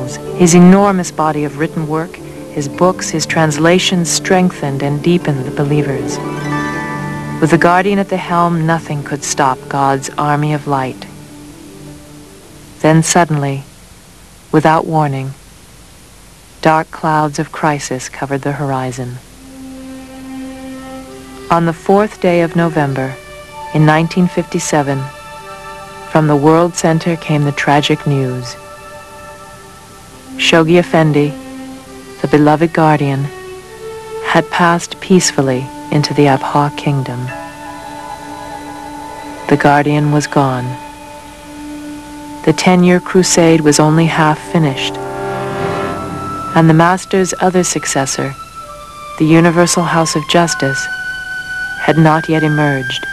apostles. His enormous body of written work, his books, his translations strengthened and deepened the believers. With the guardian at the helm, nothing could stop God's army of light. Then suddenly, without warning, dark clouds of crisis covered the horizon. On the 4th day of November, in 1957, from the World Center came the tragic news. Shoghi Effendi, the beloved guardian, had passed peacefully into the Abha kingdom. The guardian was gone. The 10-year crusade was only half finished, and the Master's other successor, the Universal House of Justice, had not yet emerged.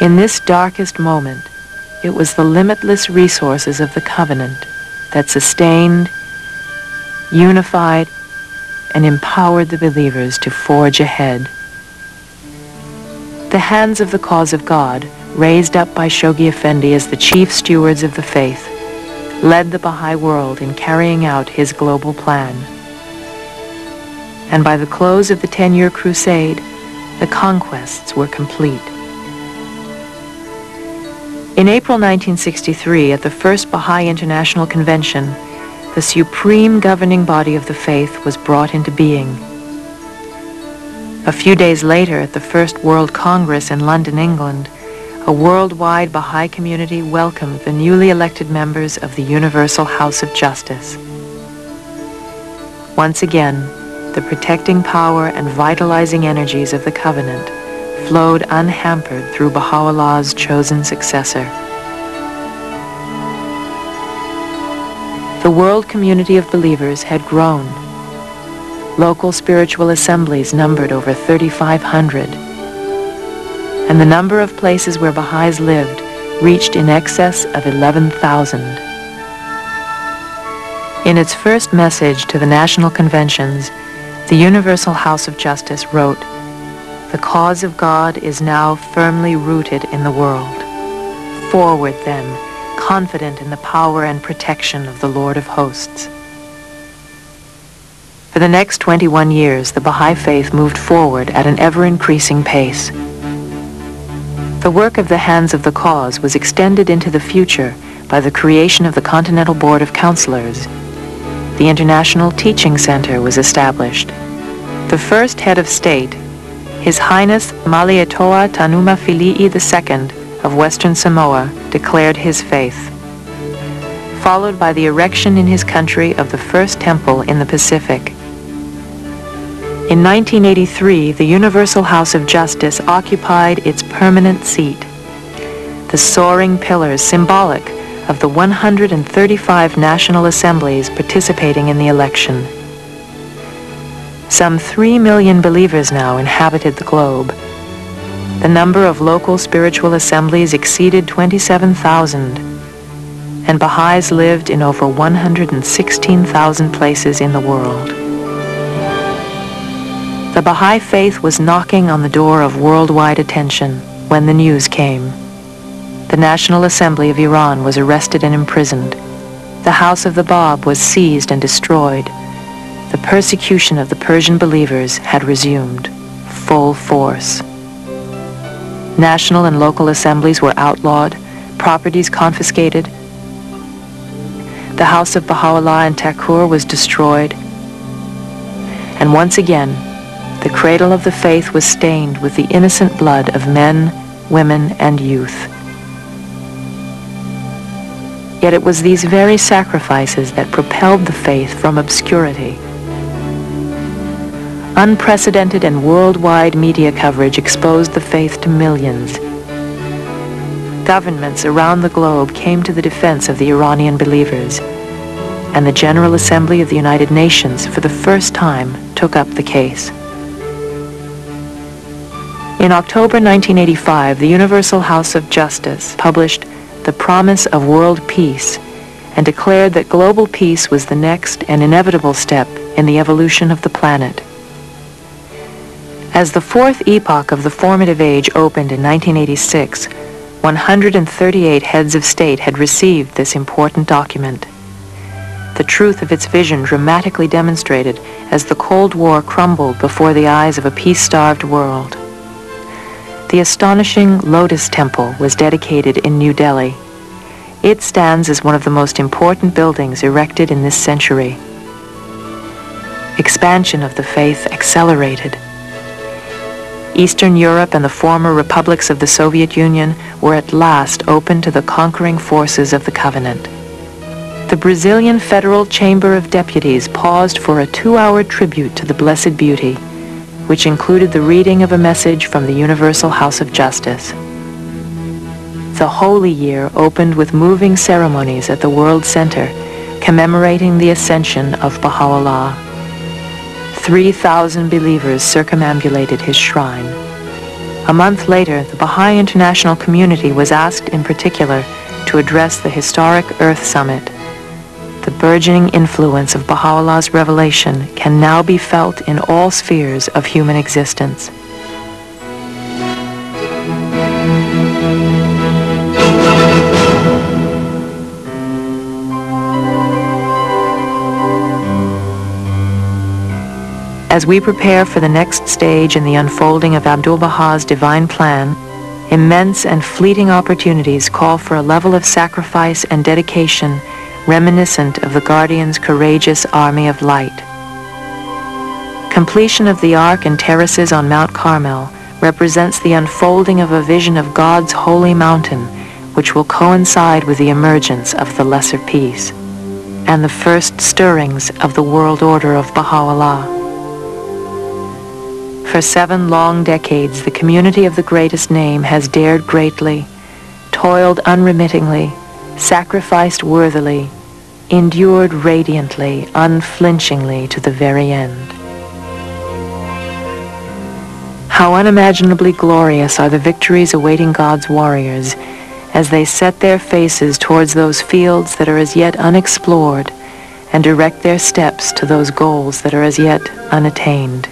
In this darkest moment, it was the limitless resources of the covenant that sustained, unified, and empowered the believers to forge ahead. The hands of the cause of God, raised up by Shoghi Effendi as the chief stewards of the faith, led the Baha'i world in carrying out his global plan. And by the close of the 10-year crusade, the conquests were complete. In April 1963, at the First Baha'i International Convention, the supreme governing body of the faith was brought into being. A few days later, at the First World Congress in London, England, a worldwide Baha'i community welcomed the newly elected members of the Universal House of Justice. Once again, the protecting power and vitalizing energies of the covenant flowed unhampered through Baha'u'llah's chosen successor. The world community of believers had grown. Local spiritual assemblies numbered over 3,500, and the number of places where Baha'is lived reached in excess of 11,000. In its first message to the national conventions, the Universal House of Justice wrote, "The cause of God is now firmly rooted in the world. Forward, then, confident in the power and protection of the Lord of hosts." For the next 21 years, the Baha'i faith moved forward at an ever-increasing pace. The work of the hands of the cause was extended into the future by the creation of the Continental Board of Counselors. The International Teaching Center was established. The first head of state, His Highness Malietoa Tanuma Fili'i II of Western Samoa, declared his faith, followed by the erection in his country of the first temple in the Pacific. In 1983, the Universal House of Justice occupied its permanent seat, the soaring pillars symbolic of the 135 national assemblies participating in the election. Some 3 million believers now inhabited the globe. The number of local spiritual assemblies exceeded 27,000, and Baha'is lived in over 116,000 places in the world. The Baha'i faith was knocking on the door of worldwide attention when the news came. The National Assembly of Iran was arrested and imprisoned. The House of the Bab was seized and destroyed. The persecution of the Persian believers had resumed, full force. National and local assemblies were outlawed, properties confiscated. The house of Baha'u'lláh in Takur was destroyed. And once again, the cradle of the faith was stained with the innocent blood of men, women, and youth. Yet it was these very sacrifices that propelled the faith from obscurity. Unprecedented and worldwide media coverage exposed the faith to millions. Governments around the globe came to the defense of the Iranian believers, and the General Assembly of the United Nations for the first time took up the case. In October 1985, the Universal House of Justice published The Promise of World Peace and declared that global peace was the next and inevitable step in the evolution of the planet. As the fourth epoch of the formative age opened in 1986, 138 heads of state had received this important document. The truth of its vision dramatically demonstrated as the Cold War crumbled before the eyes of a peace-starved world. The astonishing Lotus Temple was dedicated in New Delhi. It stands as one of the most important buildings erected in this century. Expansion of the faith accelerated. Eastern Europe and the former republics of the Soviet Union were at last open to the conquering forces of the Covenant. The Brazilian Federal Chamber of Deputies paused for a 2-hour tribute to the Blessed Beauty, which included the reading of a message from the Universal House of Justice. The Holy Year opened with moving ceremonies at the World Center, commemorating the ascension of Bahá'u'lláh. 3,000 believers circumambulated his shrine. A month later, the Baha'i international community was asked in particular to address the historic Earth Summit. The burgeoning influence of Baha'u'llah's revelation can now be felt in all spheres of human existence. As we prepare for the next stage in the unfolding of Abdu'l-Bahá's divine plan, immense and fleeting opportunities call for a level of sacrifice and dedication reminiscent of the Guardian's courageous army of light. Completion of the Ark and terraces on Mount Carmel represents the unfolding of a vision of God's holy mountain, which will coincide with the emergence of the Lesser Peace and the first stirrings of the world order of Baha'u'lláh. For 7 long decades, the community of the greatest name has dared greatly, toiled unremittingly, sacrificed worthily, endured radiantly, unflinchingly to the very end. How unimaginably glorious are the victories awaiting God's warriors as they set their faces towards those fields that are as yet unexplored and direct their steps to those goals that are as yet unattained.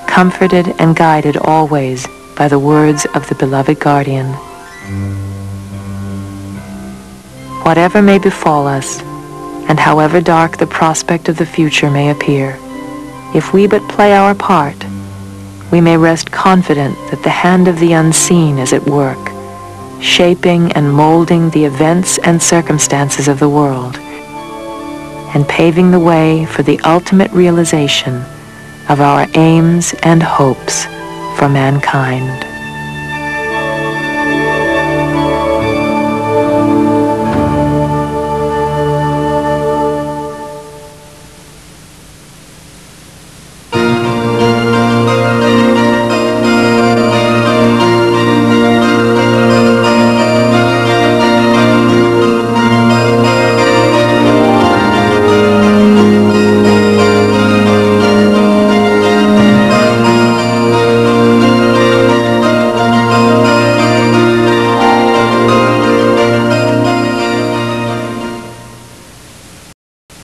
Comforted and guided always by the words of the beloved Guardian. Whatever may befall us, and however dark the prospect of the future may appear, if we but play our part, we may rest confident that the hand of the unseen is at work, shaping and molding the events and circumstances of the world, and paving the way for the ultimate realization of our aims and hopes for mankind.